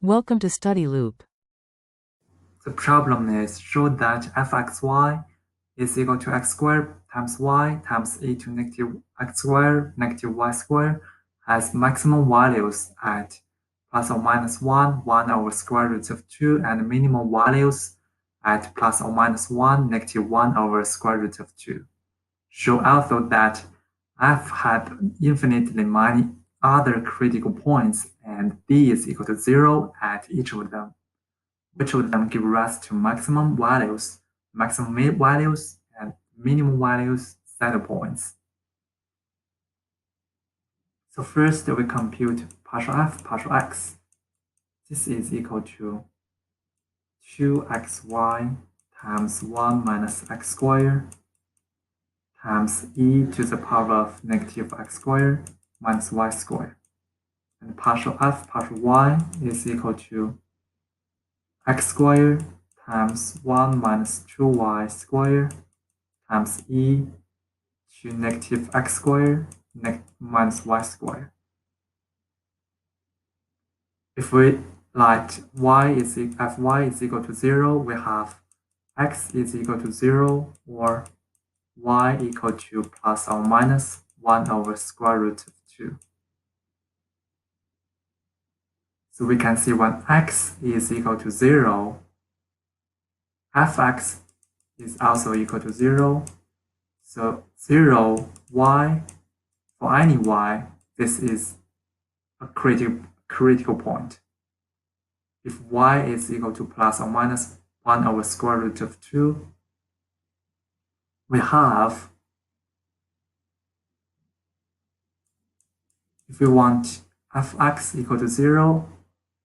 Welcome to Study Loop. The problem is show that fxy is equal to x squared times y times e to negative x squared negative y squared has maximum values at plus or minus 1, 1 over square root of 2, and minimum values at plus or minus 1, negative 1 over square root of 2. Show also that f had infinitely many other critical points and d is equal to 0 at each of them, which of them give rise to maximum values, and minimum values saddle points. So first we compute partial f, partial x. This is equal to 2xy times 1 minus x squared times e to the power of negative x squared minus y squared. And partial f, partial y is equal to x squared times 1 minus 2y squared times e to negative x squared minus y squared. If we let fy is equal to 0, we have x is equal to 0 or y equal to plus or minus 1 over square root of 2. So we can see when x is equal to 0, fx is also equal to 0. So 0, y, for any y, this is a critical point. If y is equal to plus or minus 1 over square root of 2, we have, if we want fx equal to 0,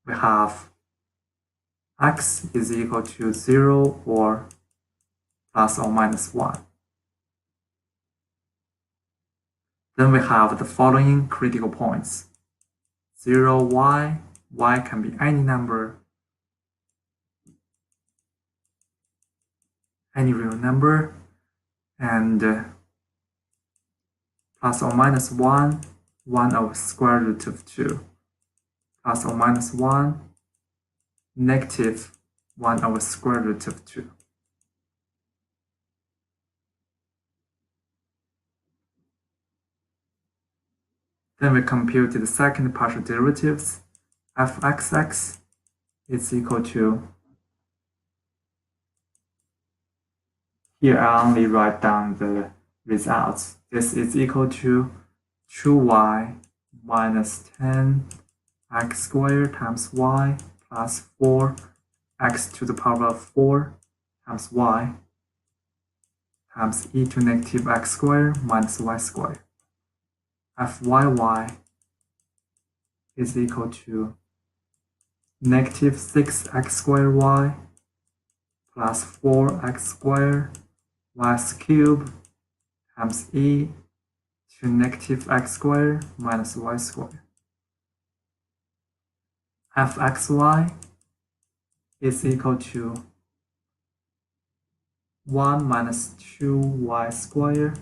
we have x is equal to 0 or plus or minus 1. Then we have the following critical points. 0, y can be any number, any real number, and plus or minus 1, 1 over square root of 2, plus or minus 1, negative 1 over square root of 2. Then we compute the second partial derivatives. Fxx is equal to, here I only write down the results. This is equal to 2y minus 10x squared times y plus 4x to the power of 4 times y times e to negative x squared minus y squared. Fyy is equal to negative 6x squared y plus 4x squared y cubed times e to negative x squared minus y squared. Fxy is equal to 1 minus 2y squared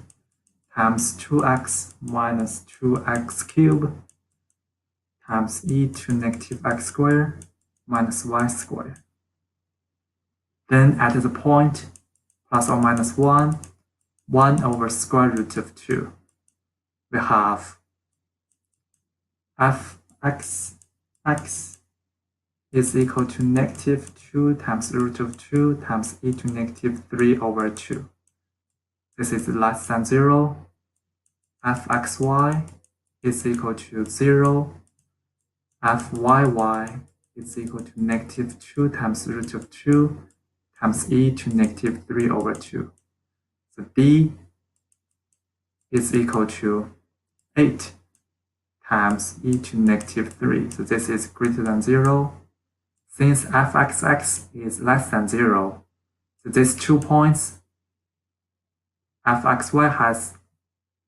times 2x minus 2x cubed times e to negative x squared minus y squared. Then at the point plus or minus 1, 1 over square root of 2, we have fxx is equal to negative 2 times root of 2 times e to negative 3 over 2. This is less than 0. Fxy is equal to 0. Fyy is equal to negative 2 times root of 2 times e to negative 3 over 2. So d is equal to 8 times e to negative 3. So this is greater than 0. Since fxx is less than 0, so these 2 points, fxy has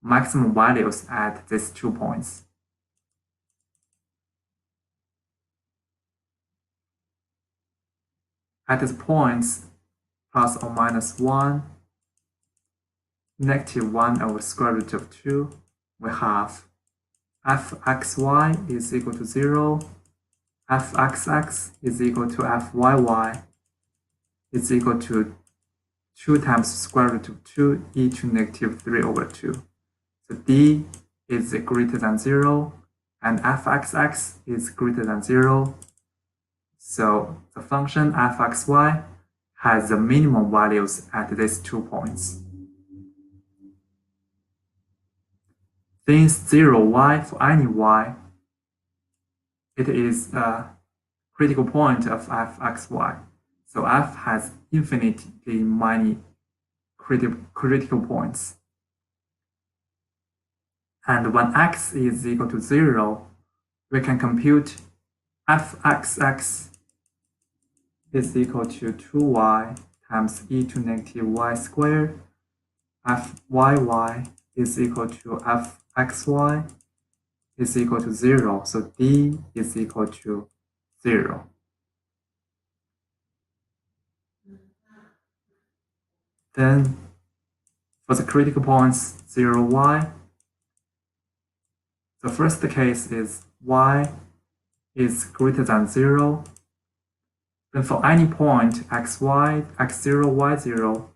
maximum values at these 2 points. At these points, plus or minus 1, negative 1 over square root of 2, we have fxy is equal to 0, fxx is equal to fyy is equal to 2 times square root of 2e to negative 3 over 2. So d is greater than 0 and fxx is greater than 0. So the function fxy has the minimum values at these 2 points. Since 0y for any y, it is a critical point of fxy. So f has infinitely many critical points. And when x is equal to 0, we can compute fxx is equal to 2y times e to negative y squared. Fyy is equal to fxy is equal to 0. So d is equal to 0. Then for the critical points 0y, the first case is y is greater than 0. Then for any point xy, x0, y0,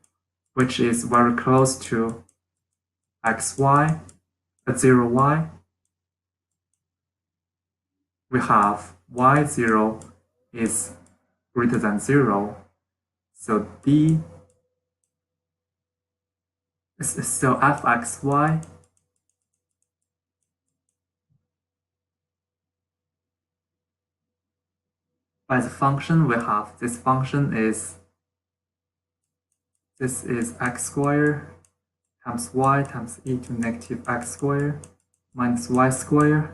which is very close to xy at 0y, we have y0 is greater than 0. So d so fxy by the function we have this function is x squared times y times e to negative x squared minus y squared.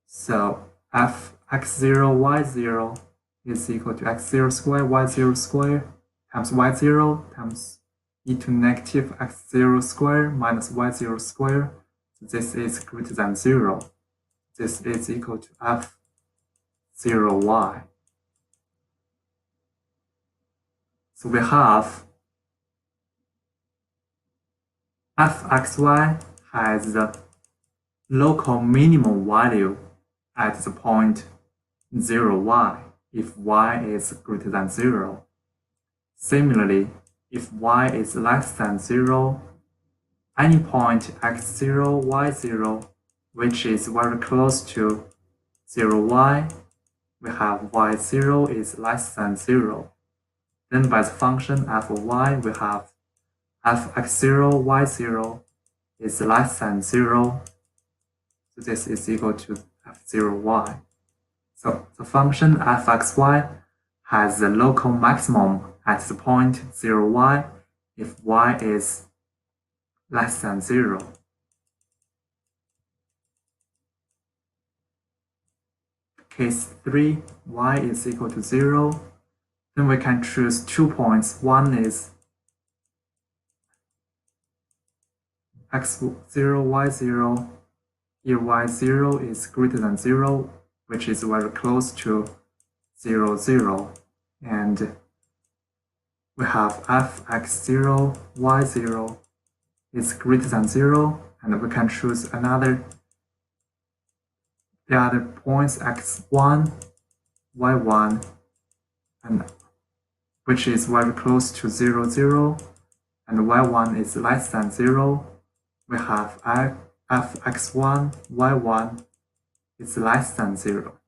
So fx0 y0 is equal to x0 squared y0 squared times y0 times e to negative x0 squared minus y0 squared. So this is greater than 0. This is equal to f0y. So we have fxy has the local minimum value at the point 0y if y is greater than 0. Similarly, if y is less than 0, any point x0, y0, which is very close to 0y, we have y0 is less than 0. Then by the function f of y, we have fx0, y0 is less than 0. So this is equal to f0y. So the function fxy has the local maximum at the point 0y if y is less than 0. Case 3, y is equal to 0. Then we can choose 2 points. One is x0, y0. Here y0 is greater than 0, which is very close to 0, 0. And we have fx0, y0 is greater than 0, and we can choose the other points x1, y1, and which is very close to 0, 0, and y1 is less than 0. We have fx1, y1 is less than 0.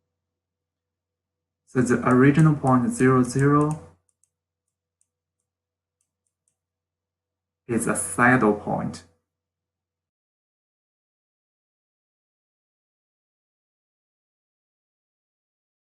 So the original point 0, 0 is a saddle point.